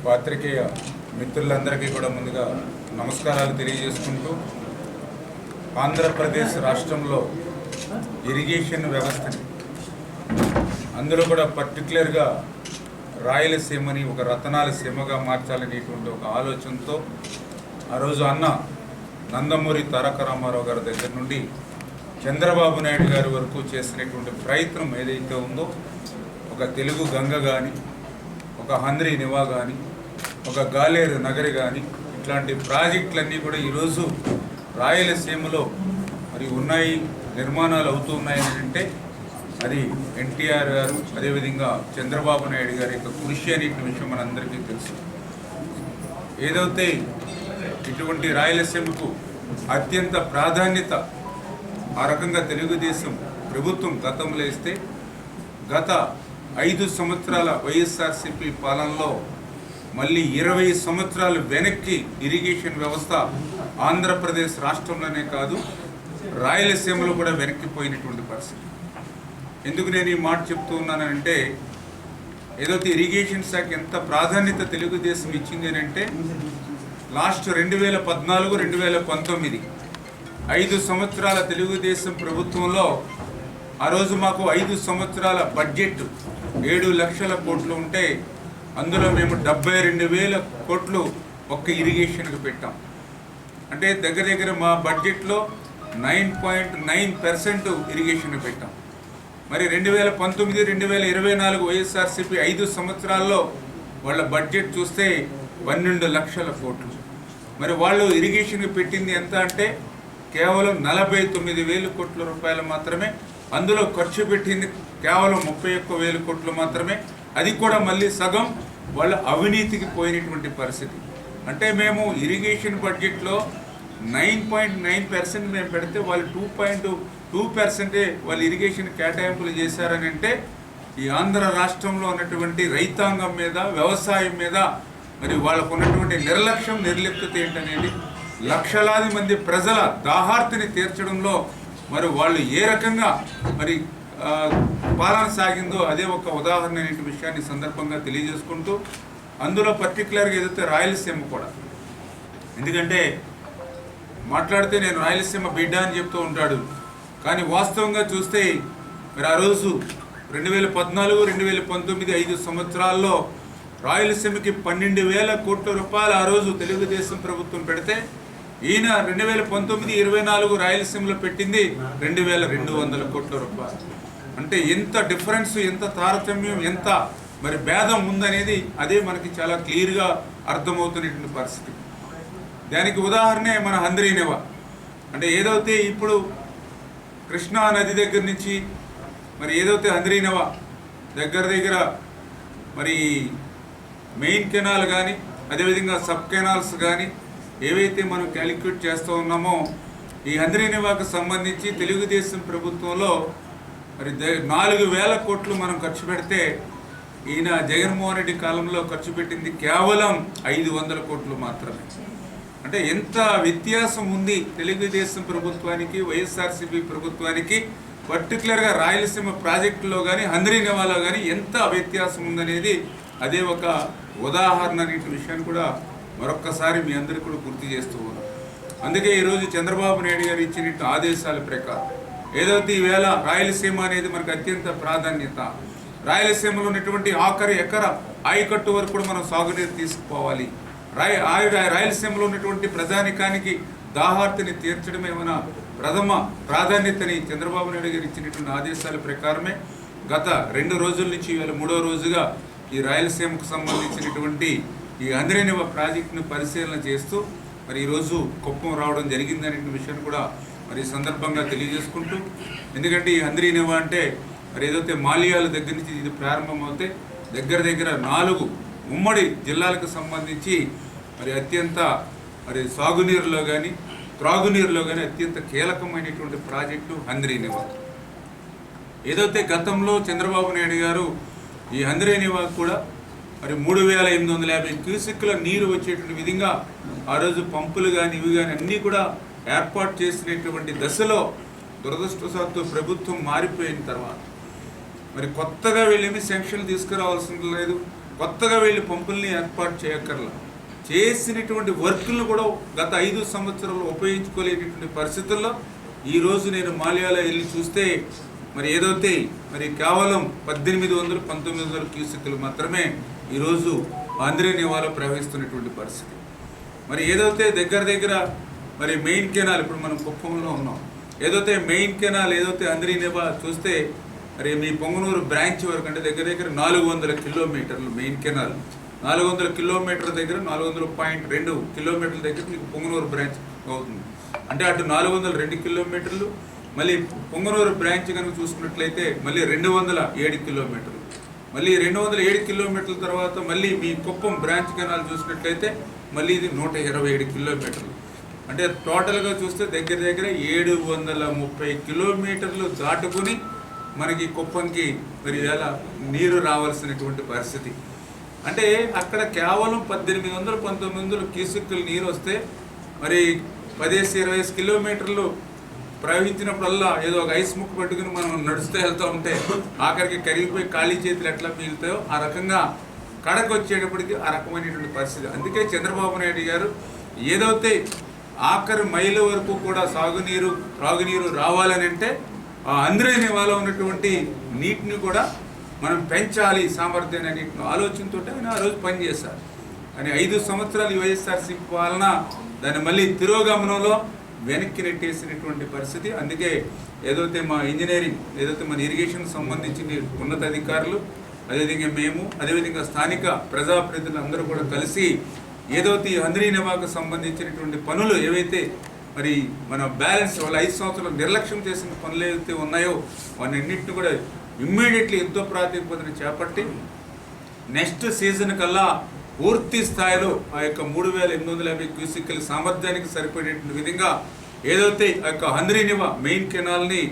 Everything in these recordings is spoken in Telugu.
పాత్రికేయ మిత్రులందరికీ కూడా ముందుగా నమస్కారాలు తెలియజేసుకుంటూ, ఆంధ్రప్రదేశ్ రాష్ట్రంలో ఇరిగేషన్ వ్యవస్థని, అందులో కూడా పర్టికులర్గా రాయలసీమని ఒక రతనాల సీమగా మార్చాలనేటువంటి ఒక ఆలోచనతో ఆ రోజు అన్న నందమూరి తారక రామారావు గారి దగ్గర నుండి చంద్రబాబు నాయుడు గారి వరకు చేసినటువంటి ప్రయత్నం ఏదైతే ఉందో, ఒక తెలుగు గంగ కానీ, ఒక హంద్రీ నివా కానీ, ఒక గాలేరు నగరి కానీ, ఇట్లాంటి ప్రాజెక్టులన్నీ కూడా ఈరోజు రాయలసీమలో మరి ఉన్నాయి, నిర్మాణాలు అవుతూ ఉన్నాయని అంటే అది ఎన్టీఆర్ గారు, అదేవిధంగా చంద్రబాబు నాయుడు గారి యొక్క కృషి అనే విషయం మనందరికీ తెలుసు. ఏదైతే ఇటువంటి రాయలసీమకు అత్యంత ప్రాధాన్యత ఆ రకంగా తెలుగుదేశం ప్రభుత్వం గతంలో ఇస్తే, గత 5 సంవత్సరాల వైఎస్ఆర్సీపీ పాలనలో మళ్ళీ 20 సంవత్సరాలు వెనక్కి ఇరిగేషన్ వ్యవస్థ ఆంధ్రప్రదేశ్ రాష్ట్రంలోనే కాదు, రాయలసీమలో కూడా వెనక్కిపోయినటువంటి పరిస్థితి. ఎందుకు నేను ఈ మాట చెప్తూ ఉన్నానంటే, ఏదైతే ఇరిగేషన్ శాఖ ఎంత ప్రాధాన్యత తెలుగుదేశం ఇచ్చింది అని అంటే, లాస్ట్ 2014, 2019 5 సంవత్సరాల తెలుగుదేశం ప్రభుత్వంలో ఆ రోజు మాకు 5 సంవత్సరాల బడ్జెట్ 7 లక్షల కోట్లు ఉంటే, అందులో మేము 72,000 కోట్లు ఒక్క ఇరిగేషన్కి పెట్టాం. అంటే దగ్గర దగ్గర మా బడ్జెట్లో 9.9% ఇరిగేషన్ పెట్టాం. మరి 2019, 2024 వైఎస్ఆర్సీపీ 5 సంవత్సరాల్లో వాళ్ళ బడ్జెట్ చూస్తే 12 లక్షల కోట్లు. మరి వాళ్ళు ఇరిగేషన్కి పెట్టింది ఎంత అంటే కేవలం 49,000 కోట్ల రూపాయలు మాత్రమే. అందులో ఖర్చు పెట్టింది కేవలం 31,000 కోట్లు మాత్రమే. అది కూడా మళ్ళీ సగం వాళ్ళ అవినీతికి పోయినటువంటి పరిస్థితి. అంటే మేము ఇరిగేషన్ బడ్జెట్లో 9.9% మేము పెడితే వాళ్ళు 2.2% వాళ్ళు ఇరిగేషన్ కేటాయింపులు చేశారని అంటే, ఈ ఆంధ్ర రాష్ట్రంలో ఉన్నటువంటి రైతాంగం మీద, వ్యవసాయం మీద మరి వాళ్ళకు ఉన్నటువంటి నిర్లక్ష్యం, నిర్లిప్తత ఏంటనేది, లక్షలాది మంది ప్రజల దాహార్తిని తీర్చడంలో మరి వాళ్ళు ఏ రకంగా మరి పాలన సాగిందో అదే ఒక ఉదాహరణ అనే విషయాన్ని సందర్భంగా తెలియజేసుకుంటూ, అందులో పర్టికులర్గా ఏదైతే రాయలసీమ కూడా, ఎందుకంటే మాట్లాడితే నేను రాయలసీమ బిడ్డ అని చెప్తూ ఉంటాడు, కానీ వాస్తవంగా చూస్తే మరి ఆ రోజు 2014, 2019 5 సంవత్సరాల్లో రాయలసీమకి 12,000 కోట్ల రూపాయలు ఆ రోజు తెలుగుదేశం ప్రభుత్వం పెడితే, ఈయన 2019, 2024 రాయలసీమలో పెట్టింది 2,200 కోట్ల రూపాయలు. అంటే ఎంత డిఫరెన్స్, ఎంత తారతమ్యం, ఎంత మరి భేదం ఉందనేది అదే మనకి చాలా క్లియర్గా అర్థమవుతున్నటువంటి పరిస్థితి. దానికి ఉదాహరణే మన హంద్రీ నివా. అంటే ఏదైతే ఇప్పుడు కృష్ణా నది దగ్గర నుంచి మరి ఏదైతే హంద్రీ నివా దగ్గర మరి మెయిన్ కెనాల్ కానీ, అదేవిధంగా సబ్ కెనాల్స్ కానీ ఏవైతే మనం క్యాలిక్యులేట్ చేస్తూ ఉన్నామో, ఈ హంద్రీ నివాకు సంబంధించి తెలుగుదేశం ప్రభుత్వంలో మరి 4,000 కోట్లు మనం ఖర్చు పెడితే, ఈయన జగన్మోహన్ రెడ్డి కాలంలో ఖర్చు పెట్టింది కేవలం 500 కోట్లు మాత్రమే. అంటే ఎంత వ్యత్యాసం ఉంది తెలుగుదేశం ప్రభుత్వానికి, వైఎస్ఆర్సీపీ ప్రభుత్వానికి, పర్టికులర్గా రాయలసీమ ప్రాజెక్టులో కానీ, హంద్రీ నివాలో కానీ ఎంత వ్యత్యాసం ఉందనేది అదే ఒక ఉదాహరణ అనే విషయాన్ని కూడా మరొక్కసారి మీ అందరికీ కూడా గుర్తు చేస్తూ ఉన్నాం. అందుకే ఈరోజు చంద్రబాబు నాయుడు గారు ఇచ్చిన ఆదేశాల ప్రకారం ఏదైతే ఈవేళ రాయలసీమ అనేది మనకు అత్యంత ప్రాధాన్యత, రాయలసీమలో ఉన్నటువంటి ఆఖరి ఎకర ఆయకట్టు వరకు కూడా మనం సాగునీరు తీసుకుపోవాలి. రాయలసీమలో ఉన్నటువంటి ప్రజానికానికి దాహార్తిని తీర్చడమే మన ప్రథమ ప్రాధాన్యతని చంద్రబాబు నాయుడు గారు ఇచ్చినటువంటి ఆదేశాల ప్రకారమే గత 2 రోజుల నుంచి ఇవాళ 3వ రోజుగా ఈ రాయలసీమకు సంబంధించినటువంటి ఈ హంద్రీ నివా ప్రాజెక్టును పరిశీలన చేస్తూ మరి ఈరోజు కుప్పం రావడం జరిగిందనే విషయాన్ని కూడా మరి సందర్భంగా తెలియజేసుకుంటూ, ఎందుకంటే ఈ హంద్రీ నివా అంటే మరి ఏదైతే మాల్యాల దగ్గర నుంచి ఇది ప్రారంభమవుతే దగ్గర 4 ఉమ్మడి జిల్లాలకు సంబంధించి మరి అత్యంత మరి సాగునీరులో కానీ, త్రాగునీరులో కానీ అత్యంత కీలకమైనటువంటి ప్రాజెక్టు హంద్రీ నివా. ఏదైతే గతంలో చంద్రబాబు నాయుడు గారు ఈ హంద్రీ నివా కూడా మరి 3,850 క్యూసెక్కుల నీరు వచ్చేటువంటి విధంగా ఆ రోజు పంపులు కానీ ఇవి కానీ అన్నీ కూడా ఏర్పాటు చేసినటువంటి దశలో దురదృష్టవశాత్తు ప్రభుత్వం మారిపోయిన తర్వాత మరి కొత్తగా వెళ్ళేమి శాంక్షన్లు తీసుకురావాల్సింది లేదు, కొత్తగా వెళ్ళి పంపుల్ని ఏర్పాటు చేయక్కర్లా. చేసినటువంటి వర్కులను కూడా గత 5 సంవత్సరాలు ఉపయోగించుకోలేనటువంటి పరిస్థితుల్లో ఈరోజు నేను మాల్యాలో వెళ్ళి చూస్తే మరి ఏదైతే మరి కేవలం 1800-1900 క్యూసెక్కులు మాత్రమే ఈరోజు ఆంధ్రనేవాలో ప్రవహిస్తున్నటువంటి పరిస్థితి. మరి ఏదైతే దగ్గర మరి మెయిన్ కెనాల్, ఇప్పుడు మనం కుప్పంలో ఉన్నాం, ఏదైతే మెయిన్ కెనాల్ ఏదైతే ఆంధ్రనేవా చూస్తే మరి మీ పొంగనూరు బ్రాంచ్ వరకు అంటే దగ్గర 400 కిలోమీటర్లు మెయిన్ కెనాల్, 400 కిలోమీటర్ల దగ్గర 400.2 కిలోమీటర్ల దగ్గర మీకు పొంగనూరు బ్రాంచ్ అవుతుంది. అంటే అటు 402 కిలోమీటర్లు, మళ్ళీ పొంగనూరు బ్రాంచ్ కనుక చూసుకున్నట్లయితే మళ్ళీ 207 కిలోమీటర్లు, మళ్ళీ 207 కిలోమీటర్ల తర్వాత మళ్ళీ మీ కుప్పం బ్రాంచ్ కెనాల్ చూసినట్లయితే మళ్ళీ ఇది 127 కిలోమీటర్లు. అంటే టోటల్గా చూస్తే దగ్గర 730 కిలోమీటర్లు దాటుకుని మనకి కుప్పంకి మరి వేళ నీరు రావాల్సినటువంటి పరిస్థితి. అంటే అక్కడ కేవలం 1800-1900 క్యూసెక్కులు నీరు వస్తే మరి 10-20 కిలోమీటర్లు ప్రవహించినప్పుడల్లా ఏదో ఒక ఐస్ ముక్కు పట్టుకుని మనం నడుస్తూ వెళ్తూ ఉంటే ఆఖరికి కరిగిపోయి ఖాళీ చేతులు ఎట్లా మిగులుతాయో ఆ రకంగా కడకు వచ్చేటప్పటికి ఆ రకమైనటువంటి పరిస్థితి. అందుకే చంద్రబాబు నాయుడు గారు ఏదైతే ఆఖరి మైలు వరకు కూడా త్రాగునీరు రావాలని అంటే ఆ ఆంధ్రనేవాలో ఉన్నటువంటి నీటిని కూడా మనం పెంచాలి సామర్థ్యాన్ని అనే ఆలోచనతో ఆయన ఆ రోజు పనిచేశారు. కానీ 5 సంవత్సరాలు వైఎస్ఆర్సీపీ పాలన దాన్ని మళ్ళీ తిరోగమనంలో వెనక్కి నెట్టేసినటువంటి పరిస్థితి. అందుకే ఏదైతే మా ఇంజనీరింగ్, ఏదైతే మన ఇరిగేషన్ సంబంధించిన ఉన్నత అధికారులు, అదేవిధంగా మేము, అదేవిధంగా స్థానిక ప్రజాప్రతినిధులు అందరూ కూడా కలిసి ఏదైతే ఆంధ్రనేవాకు సంబంధించినటువంటి పనులు ఏవైతే మరి మన బ్యాలెన్స్ వాళ్ళ 5 సంవత్సరాలు నిర్లక్ష్యం చేసిన పనులు ఏవైతే ఉన్నాయో వాటన్నింటిని కూడా ఇమ్మీడియట్లీ ఎంతో ప్రాతిపదికన చేపట్టి నెక్స్ట్ సీజన్ కల్లా పూర్తి స్థాయిలో ఆ యొక్క 3850 క్యూసెక్కుల సామర్థ్యానికి సరిపడేటువంటి విధంగా ఏదైతే ఆ యొక్క ఆంధ్రనేవా మెయిన్ కెనాల్ని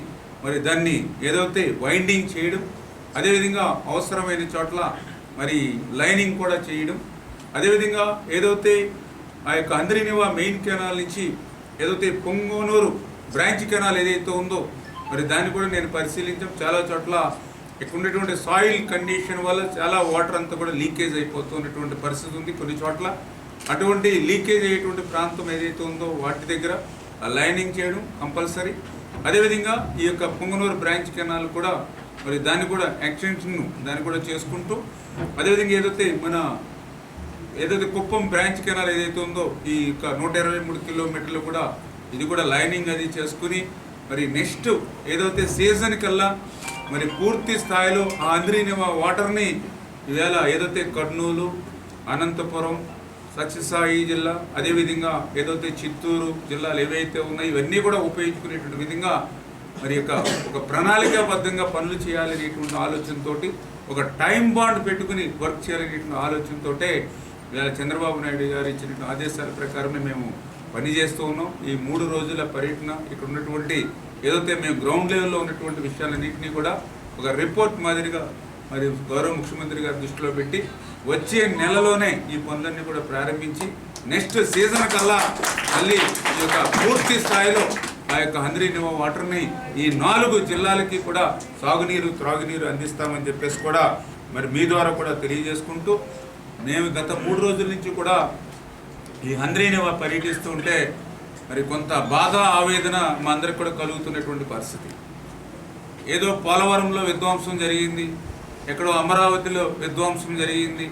మరి దాన్ని ఏదైతే వైండింగ్ చేయడం, అదేవిధంగా అవసరమైన చోట్ల మరి లైనింగ్ కూడా చేయడం, అదేవిధంగా ఏదైతే ఆ యొక్క ఆంధ్రనేవా మెయిన్ కెనాల్ నుంచి ఏదైతే పొంగనూరు బ్రాంచ్ కెనాల్ ఏదైతే ఉందో మరి దాన్ని కూడా నేను పరిశీలించాం. చాలా చోట్ల ఇక్కడ ఉన్నటువంటి సాయిల్ కండిషన్ వల్ల చాలా వాటర్ అంతా కూడా లీకేజ్ అయిపోతున్నటువంటి పరిస్థితి ఉంది. కొన్ని చోట్ల అటువంటి లీకేజ్ అయ్యేటువంటి ప్రాంతం ఏదైతే ఉందో వాటి దగ్గర లైనింగ్ చేయడం కంపల్సరీ. అదేవిధంగా ఈ యొక్క పొంగనూరు బ్రాంచ్ కెనాల్ కూడా మరి దాన్ని కూడా ఎక్స్టెన్షన్ దాన్ని కూడా చేసుకుంటూ, అదేవిధంగా ఏదైతే కుప్పం బ్రాంచ్ కెనాల్ ఏదైతే ఉందో ఈ యొక్క 123 కిలోమీటర్లు కూడా ఇది కూడా లైనింగ్ అది చేసుకుని మరి నెక్స్ట్ ఏదైతే సీజన్ కల్లా మరి పూర్తి స్థాయిలో ఆ ఆంధ్రనేవా వాటర్ని ఈవేళ ఏదైతే కర్నూలు, అనంతపురం, సత్యసాయి జిల్లా, అదేవిధంగా ఏదైతే చిత్తూరు జిల్లాలు ఏవైతే ఉన్నాయో ఇవన్నీ కూడా ఉపయోగించుకునేటువంటి విధంగా మరి ఒక ప్రణాళికాబద్ధంగా పనులు చేయాలనేటువంటి ఆలోచనతో, ఒక టైం బాండ్ పెట్టుకుని వర్క్ చేయాలనేటువంటి ఆలోచనతో ఇవాళ చంద్రబాబు నాయుడు గారు ఇచ్చినటువంటి ఆదేశాల ప్రకారమే మేము పనిచేస్తూ ఉన్నాం. ఈ 3 రోజుల పర్యటన ఇక్కడ ఉన్నటువంటి ఏదైతే మేము గ్రౌండ్ లెవెల్లో ఉన్నటువంటి విషయాలన్నింటినీ కూడా ఒక రిపోర్ట్ మాదిరిగా మరి గౌరవ ముఖ్యమంత్రి గారి దృష్టిలో పెట్టి వచ్చే నెలలోనే ఈ పనులన్నీ కూడా ప్రారంభించి నెక్స్ట్ సీజన్ కల్లా మళ్ళీ ఈ యొక్క పూర్తి స్థాయిలో ఆ యొక్క ఆంధ్రనేవా వాటర్ని ఈ 4 జిల్లాలకి కూడా త్రాగునీరు అందిస్తామని చెప్పేసి కూడా మరి మీ ద్వారా కూడా తెలియజేసుకుంటూ, మేము గత 3 రోజుల నుంచి కూడా ఈ ఆంధ్రనేవా పర్యటిస్తూ ఉంటే మరి కొంత బాధ ఆవేదన మా అందరికి కూడా కలుగుతున్నటువంటి పరిస్థితి. ఏదో పోలవరంలో విధ్వంసం జరిగింది, ఎక్కడో అమరావతిలో విధ్వంసం జరిగింది,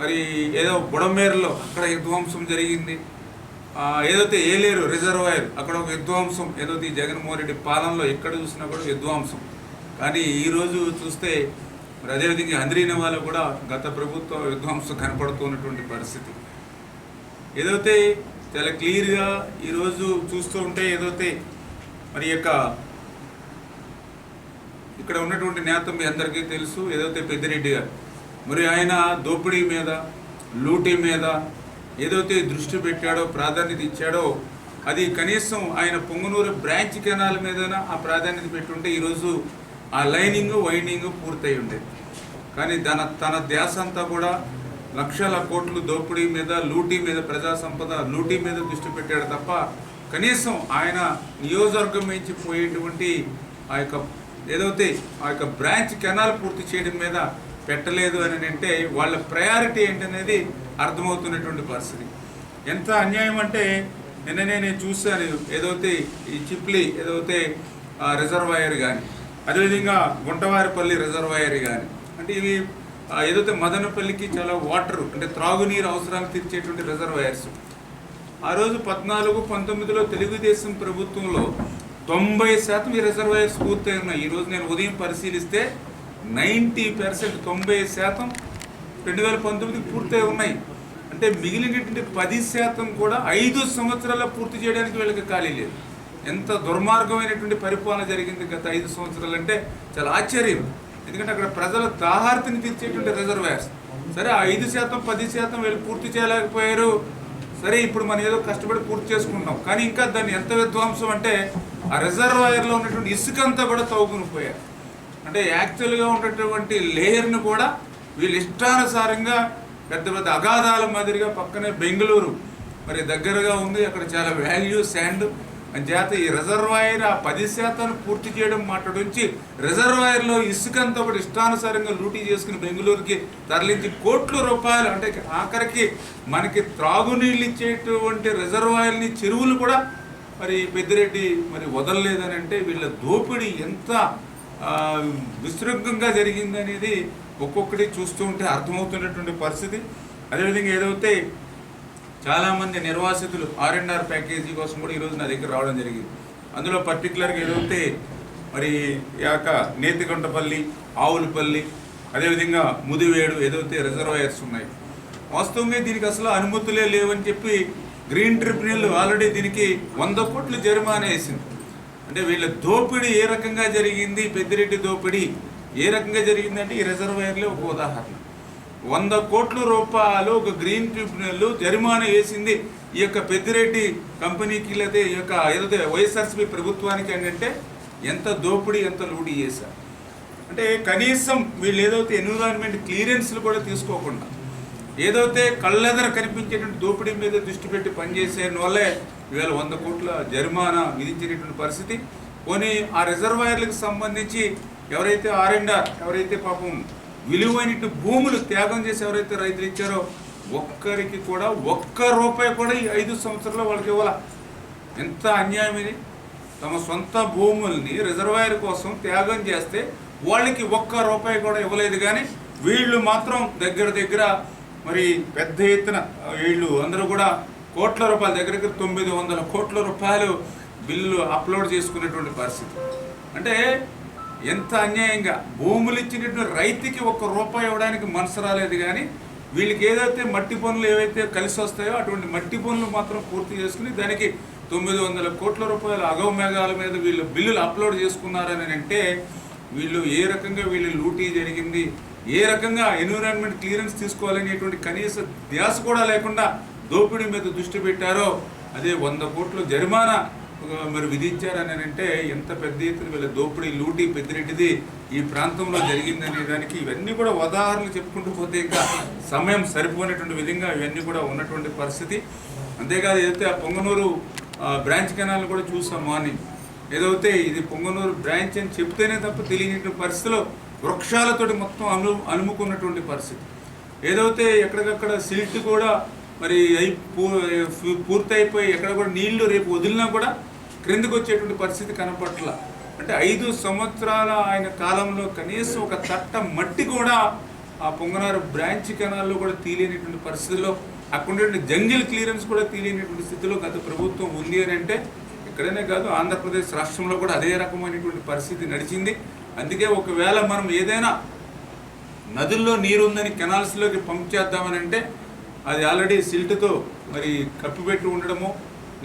మరి ఏదో బుడమేరులో అక్కడ విధ్వంసం జరిగింది, ఏదైతే ఏలేరు రిజర్వాయర్ అక్కడ ఒక విధ్వంసం, ఏదైతే ఈ జగన్మోహన్ రెడ్డి పాలనలో ఎక్కడ చూసినా కూడా విధ్వంసం. కానీ ఈరోజు చూస్తే మరి అదేవిధంగా ఆంధ్రనేవాలో కూడా గత ప్రభుత్వ విధ్వంసం కనపడుతున్నటువంటి పరిస్థితి. ఏదైతే చాలా క్లియర్గా ఈరోజు చూస్తూ ఉంటే ఏదైతే మరి ఇక్కడ ఉన్నటువంటి నేత మీ అందరికీ తెలుసు, ఏదైతే పెద్దిరెడ్డి గారు మరి ఆయన దోపిడీ మీద, లూటీ మీద ఏదైతే దృష్టి పెట్టాడో, ప్రాధాన్యత ఇచ్చాడో, అది కనీసం ఆయన పొంగనూరు బ్రాంచ్ కెనాల్ మీదన ఆ ప్రాధాన్యత పెట్టుంటే ఈరోజు ఆ లైనింగ్ వైండింగ్ పూర్తయి ఉండేది. కానీ తన ధ్యాస అంతా కూడా లక్షల కోట్లు దోపిడీ మీద, లూటీ మీద, ప్రజా సంపద లూటీ మీద దృష్టి పెట్టాడు తప్ప కనీసం ఆయన నియోజకవర్గం నుంచి పోయేటువంటి ఆ యొక్క ఏదైతే ఆ యొక్క బ్రాంచ్ కెనాల్ పూర్తి చేయడం మీద పెట్టలేదు అని అంటే వాళ్ళ ప్రయారిటీ ఏంటనేది అర్థమవుతున్నటువంటి పరిస్థితి. ఎంత అన్యాయం అంటే నిన్ననే నేను చూశాను, ఏదైతే ఈ చిప్లీ ఏదైతే రిజర్వాయర్ కానీ, అదేవిధంగా గుంటవారిపల్లి రిజర్వాయర్ కానీ, అంటే ఇవి ఏదైతే మదనపల్లికి చాలా వాటర్ అంటే త్రాగునీరు అవసరాలు తీర్చేటువంటి రిజర్వాయర్స్. ఆ రోజు 14-19లో తెలుగుదేశం ప్రభుత్వంలో 90% ఈ రిజర్వాయర్స్ పూర్తయి ఉన్నాయి. ఈరోజు నేను ఉదయం పరిశీలిస్తే 90%, 90% 2019కి పూర్తయి ఉన్నాయి. అంటే మిగిలినటువంటి 10% కూడా 5 సంవత్సరాల్లో పూర్తి చేయడానికి వీళ్ళకి ఖాళీ లేదు. ఎంత దుర్మార్గమైనటువంటి పరిపాలన జరిగింది గత 5 సంవత్సరాలు అంటే చాలా ఆశ్చర్యం. ఎందుకంటే అక్కడ ప్రజల దాహార్తిని తీర్చేటువంటి రిజర్వాయర్స్. సరే, ఆ 5%, 10% వీళ్ళు పూర్తి చేయలేకపోయారు. సరే, ఇప్పుడు మనం ఏదో కష్టపడి పూర్తి చేసుకుంటాం. కానీ ఇంకా దాన్ని ఎంత విధ్వంసం అంటే ఆ రిజర్వాయర్లో ఉన్నటువంటి ఇసుక అంతా కూడా తవ్వుకుని పోయారు. అంటే యాక్చువల్గా ఉన్నటువంటి లేయర్ను కూడా వీళ్ళు ఇష్టానుసారంగా పెద్ద పెద్ద అగాధాల మాదిరిగా, పక్కనే బెంగళూరు మరి దగ్గరగా ఉంది, అక్కడ చాలా వాల్యూ శాండ్ అని చేత ఈ రిజర్వాయర్ ఆ 10% పూర్తి చేయడం మాట్లాడించి రిజర్వాయర్లో ఇసుకంతా కూడా ఇష్టానుసారంగా లూటీ చేసుకుని బెంగళూరుకి తరలించి కోట్ల రూపాయలు, అంటే ఆఖరికి మనకి త్రాగునీళ్ళు ఇచ్చేటువంటి రిజర్వాయర్ని, చెరువులు కూడా మరి పెద్దిరెడ్డి మరి వదలలేదని అంటే వీళ్ళ దోపిడీ ఎంత విస్తృతంగా జరిగిందనేది ఒక్కొక్కటి చూస్తూ ఉంటే అర్థమవుతున్నటువంటి పరిస్థితి. అదేవిధంగా ఏదైతే చాలామంది నిర్వాసితులు R&R ప్యాకేజీ కోసం కూడా ఈరోజు నా దగ్గర రావడం జరిగింది. అందులో పర్టికులర్గా ఏదైతే మరి యాక నేతికొండపల్లి, ఆవులపల్లి, అదేవిధంగా ముదివేడు ఏదైతే రిజర్వాయర్స్ ఉన్నాయి, వాస్తవంగా దీనికి అసలు అనుమతులే లేవని చెప్పి గ్రీన్ ట్రిబ్యునల్ ఆల్రెడీ దీనికి 100 కోట్ల జరిమానా వేసింది. అంటే వీళ్ళ దోపిడీ ఏ రకంగా జరిగింది, పెద్దిరెడ్డి దోపిడీ ఏ రకంగా జరిగిందంటే ఈ రిజర్వాయర్లో ఒక ఉదాహరణ. 100 కోట్ల రూపాయలు ఒక గ్రీన్ ట్రిబ్యునల్ జరిమానా వేసింది ఈ యొక్క పెద్దిరెడ్డి కంపెనీకి, లేదా ఈ యొక్క ఏదైతే వైఎస్ఆర్సీపీ ప్రభుత్వానికి అంటే ఎంత దోపిడీ, ఎంత లూటీ చేశారు. అంటే కనీసం వీళ్ళు ఏదైతే ఎన్విరాన్మెంట్ క్లియరెన్స్లు కూడా తీసుకోకుండా ఏదైతే కళ్ళెదర కనిపించేటువంటి దోపిడీ మీద దృష్టి పెట్టి పనిచేసే వల్లే ఇవాళ 100 కోట్ల జరిమానా విధించినటువంటి పరిస్థితి. పోనీ ఆ రిజర్వాయర్లకు సంబంధించి ఎవరైతే R&R, ఎవరైతే పాపం విలువైన భూములు త్యాగం చేసి ఎవరైతే రైతులు ఇచ్చారో ఒక్కరికి కూడా ₹1 కూడా ఈ 5 సంవత్సరాల్లో వాళ్ళకి ఇవ్వాల. ఎంత అన్యాయం ఇది! తమ సొంత భూముల్ని రిజర్వాయర్ కోసం త్యాగం చేస్తే వాళ్ళకి ₹1 కూడా ఇవ్వలేదు. కానీ వీళ్ళు మాత్రం దగ్గర మరి పెద్ద ఎత్తున వీళ్ళు అందరూ కూడా కోట్ల రూపాయల దగ్గర 900 కోట్ల రూపాయలు బిల్లు అప్లోడ్ చేసుకునేటువంటి పరిస్థితి. అంటే ఎంత అన్యాయంగా భూములు ఇచ్చినటువంటి రైతుకి ₹1 ఇవ్వడానికి మనసు రాలేదు. కానీ వీళ్ళకి ఏదైతే మట్టి పనులు ఏవైతే కలిసి వస్తాయో అటువంటి మట్టి పనులు మాత్రం పూర్తి చేసుకుని దానికి 900 కోట్ల రూపాయల అగవ మేఘాల మీద వీళ్ళు బిల్లులు అప్లోడ్ చేసుకున్నారని అంటే వీళ్ళు ఏ రకంగా వీళ్ళు లూటీ జరిగింది, ఏ రకంగా ఎన్విరాన్మెంట్ క్లియరెన్స్ తీసుకోవాలనేటువంటి కనీస ధ్యాస కూడా లేకుండా దోపిడీ మీద దృష్టి పెట్టారో అదే 100 కోట్ల జరిమానా మరి విధించారని అంటే ఎంత పెద్ద ఎత్తున వీళ్ళ దోపిడీ, లూటీ పెద్దిరెడ్డిది ఈ ప్రాంతంలో జరిగిందనే దానికి ఇవన్నీ కూడా ఉదాహరణలు చెప్పుకుంటూ పోతే ఇంకా సమయం సరిపోయినటువంటి విధంగా ఇవన్నీ కూడా ఉన్నటువంటి పరిస్థితి. అంతేకాదు ఏదైతే ఆ పొంగనూరు బ్రాంచ్ కెనాల్ కూడా చూసాం మార్నింగ్. ఏదైతే ఇది పొంగనూరు బ్రాంచ్ అని చెప్తేనే తప్ప తెలియని పరిస్థితిలో వృక్షాలతోటి మొత్తం అలుముకున్నటువంటి పరిస్థితి. ఏదైతే ఎక్కడికక్కడ సిల్ట్ కూడా మరి పూర్తయిపోయి ఎక్కడ కూడా నీళ్లు రేపు వదిలినా కూడా క్రిందకు వచ్చేటువంటి పరిస్థితి కనపట్ల. అంటే 5 సంవత్సరాల ఆయన కాలంలో కనీసం ఒక తట్ట మట్టి కూడా ఆ పొంగనారు బ్రాంచ్ కెనాల్లో కూడా తీలేనటువంటి పరిస్థితిలో, అక్కడ జంగిల్ క్లియరెన్స్ కూడా తీలేనటువంటి స్థితిలో గత ప్రభుత్వం ఉంది అని అంటే ఇక్కడనే కాదు ఆంధ్రప్రదేశ్ రాష్ట్రంలో కూడా అదే రకమైనటువంటి పరిస్థితి నడిచింది. అందుకే ఒకవేళ మనం ఏదైనా నదుల్లో నీరు ఉందని కెనాల్స్లోకి పంప్ చేద్దామని అంటే అది ఆల్రెడీ సిల్ట్తో మరి కప్పిపెట్టి ఉండడమో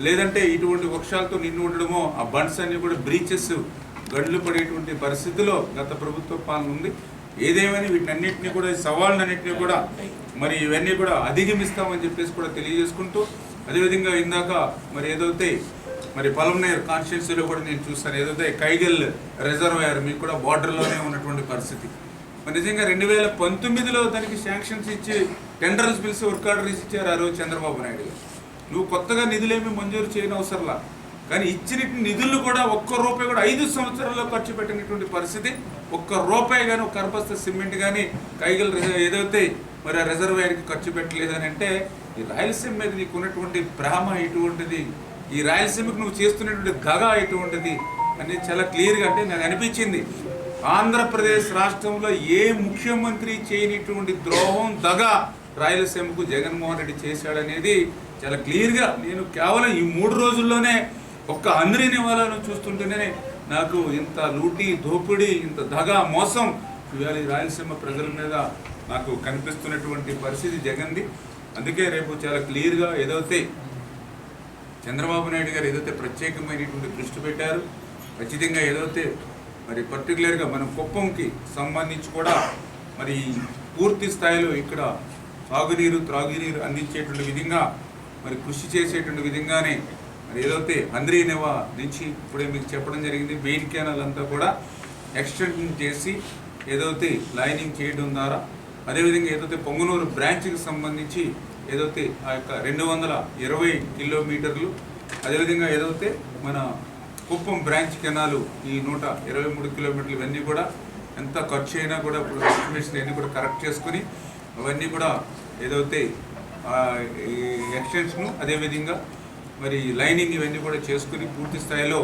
లేదంటే ఇటువంటి వృక్షాలతో నిండి ఉండడమో ఆ బండ్స్ అన్నీ కూడా బ్రీచెస్ గడ్లు పడేటువంటి పరిస్థితిలో గత ప్రభుత్వ పాలన ఉంది. ఏదేమైనా వీటన్నిటిని కూడా సవాళ్ళన్నింటినీ కూడా మరి ఇవన్నీ కూడా అధిగమిస్తామని చెప్పేసి కూడా తెలియజేసుకుంటూ, అదేవిధంగా ఇందాక మరి ఏదైతే మరి పలమనేరు కాన్స్టిట్యున్సీలో కూడా నేను చూస్తాను ఏదైతే కైగల్ రిజర్వాయర్ మీకు కూడా బార్డర్లోనే ఉన్నటువంటి పరిస్థితి. మరి నిజంగా 2019లో దానికి శాంక్షన్స్ ఇచ్చి టెండర్స్ పిలిచి వర్క్ ఆర్డర్స్ ఇచ్చారు ఆ రోజు చంద్రబాబు నాయుడు గారు. నువ్వు కొత్తగా నిధులేమి మంజూరు చేయని అవసరంలా, కానీ ఇచ్చిన నిధులు కూడా ఒక్క రూపాయి కూడా 5 సంవత్సరాల్లో ఖర్చు పెట్టినటువంటి పరిస్థితి. ఒక్క రూపాయి కానీ, ఒక కరపస్త సిమెంట్ కానీ కైగల్ ఏదైతే మరి ఆ రిజర్వాయర్కి ఖర్చు పెట్టలేదని అంటే ఈ రాయలసీమ మీద నీకు ఉన్నటువంటి ప్రేమ ఎటువంటిది, ఈ రాయలసీమకు నువ్వు చేస్తున్నటువంటి దగ ఎటువంటిది అనేది చాలా క్లియర్గా అంటే నాకు అనిపించింది. ఆంధ్రప్రదేశ్ రాష్ట్రంలో ఏ ముఖ్యమంత్రి చేయనిటువంటి ద్రోహం దగ రాయలసీమకు జగన్మోహన్ రెడ్డి చేశాడనేది చాలా క్లియర్గా నేను కేవలం ఈ 3 రోజుల్లోనే ఒక్క అంద్రి నివాళాలను చూస్తుంటేనే నాకు ఇంత లూటీ, దోపిడీ, ఇంత దగ, మోసం ఇవాళ ఈ రాయలసీమ ప్రజల మీద నాకు కనిపిస్తున్నటువంటి పరిస్థితి జగన్ది. అందుకే రేపు చాలా క్లియర్గా ఏదైతే చంద్రబాబు నాయుడు గారు ఏదైతే ప్రత్యేకమైనటువంటి దృష్టి పెట్టారు, ఖచ్చితంగా ఏదైతే మరి పర్టికులర్గా మనం కుప్పంకి సంబంధించి కూడా మరి పూర్తి స్థాయిలో ఇక్కడ సాగునీరు, త్రాగునీరు అందించేటువంటి విధంగా మరి కృషి చేసేటువంటి విధంగానే మరి ఏదైతే అంద్రీ నివా నుంచి ఇప్పుడే మీకు చెప్పడం జరిగింది, మెయిన్ కెనాల్ అంతా కూడా ఎక్స్టెన్షన్ చేసి ఏదైతే లైనింగ్ చేయడం ద్వారా, అదేవిధంగా ఏదైతే పొంగనూరు బ్రాంచ్కి సంబంధించి ఏదైతే ఆ యొక్క 220 కిలోమీటర్లు, అదేవిధంగా ఏదైతే మన కుప్పం బ్రాంచ్ కెనాలు ఈ 123 కిలోమీటర్లు, ఇవన్నీ కూడా ఎంత ఖర్చు అయినా కూడా ఇప్పుడు ఎస్టిమేషన్ అన్నీ కూడా కరెక్ట్ చేసుకుని అవన్నీ కూడా ఏదైతే ఈ ఎక్స్టెన్షను, అదేవిధంగా మరి లైనింగ్ ఇవన్నీ కూడా చేసుకుని పూర్తి స్థాయిలో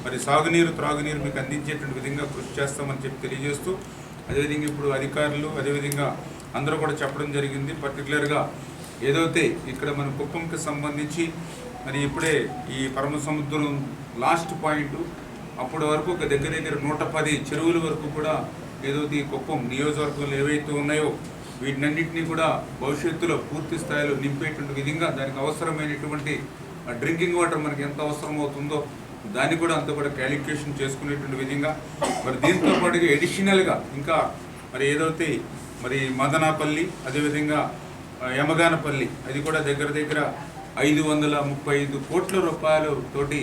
మరి సాగునీరు, త్రాగునీరు మీకు అందించేటువంటి విధంగా కృషి చేస్తామని చెప్పి తెలియజేస్తూ, అదేవిధంగా ఇప్పుడు అధికారులు, అదేవిధంగా అందరూ కూడా చెప్పడం జరిగింది. పర్టికులర్గా ఏదైతే ఇక్కడ మన కుప్పంకి సంబంధించి మరి ఇప్పుడే ఈ పరమ సముద్రం లాస్ట్ పాయింట్ అప్పటి వరకు ఒక దగ్గర 110 చెరువుల వరకు కూడా ఏదైతే ఈ కుప్పం నియోజకవర్గంలో ఏవైతే ఉన్నాయో వీటినన్నింటినీ కూడా భవిష్యత్తులో పూర్తి స్థాయిలో నింపేటువంటి విధంగా దానికి అవసరమైనటువంటి డ్రింకింగ్ వాటర్ మనకి ఎంత అవసరం అవుతుందో దాన్ని కూడా అంతా కూడా క్యాలిక్యులేషన్ చేసుకునేటువంటి విధంగా మరి దీంతో పాటుగా ఎడిషనల్గా ఇంకా మరి ఏదైతే మరి మదనాపల్లి, అదేవిధంగా యమగానపల్లి, అది కూడా దగ్గర 535 కోట్ల రూపాయలు తోటి